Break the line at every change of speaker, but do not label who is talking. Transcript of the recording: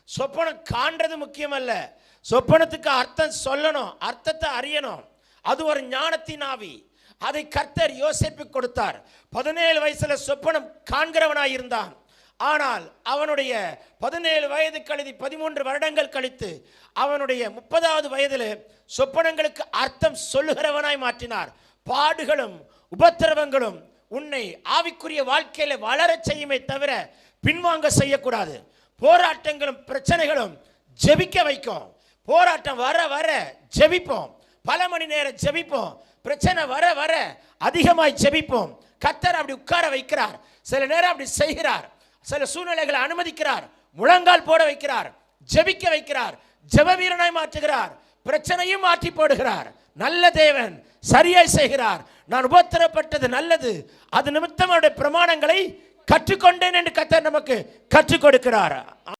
சொப்பனம் காண்றது முக்கியம் அல்ல, சொப்பனத்துக்கு அர்த்தம் சொல்லணும், அர்த்தத்தை அறியணும். அது ஒரு ஞானத்தின் ஆவி. அதை கர்த்தர் யோசேப்புக்கு கொடுத்தார். 17 வயசுல சொப்பனம் காண்கிறவனாய் இருந்தான். ஆனால் அவனுடைய 17 வயது கழித்து 13 வருடங்கள் கழித்து அவனுடைய 30வது வயதில் சொப்பனங்களுக்கு அர்த்தம் சொல்லுகிறவனாய் மாற்றினார். பாடுகளும் உபத்திரவங்களும் உன்னை ஆவிக்குரிய வாழ்க்கையில வளரச் செய்யுமே தவிர பின்வாங்க செய்யக்கூடாது. போராட்டங்களும் பிரச்சனைகளும் ஜெபிக்க வைக்கும். போராட்டம் வர வர ஜெபிப்போம், பல மணி நேரம் ஜெபிப்போம். பிரச்சனை வர வர அதிகமாய் ஜெபிப்போம். கர்த்தர் அப்படி உட்கார வைக்கிறார், சில நேரம் அப்படி செய்கிறார், சில சூழ்நிலைகளை அனுமதிக்கிறார், முழங்கால் போட வைக்கிறார், ஜெபிக்க வைக்கிறார், ஜெப வீரனாய் மாற்றுகிறார், பிரச்சனையும் மாற்றி போடுகிறார். நல்ல தேவன் சரியாய் செய்கிறார். நான் உபத்திரப்பட்டது நல்லது, அது நிமித்தம் அவருடைய பிரமாணங்களை கற்றுக்கொண்டேன் என்று கர்த்தர் நமக்கு கற்றுக் கொடுக்கிறார்.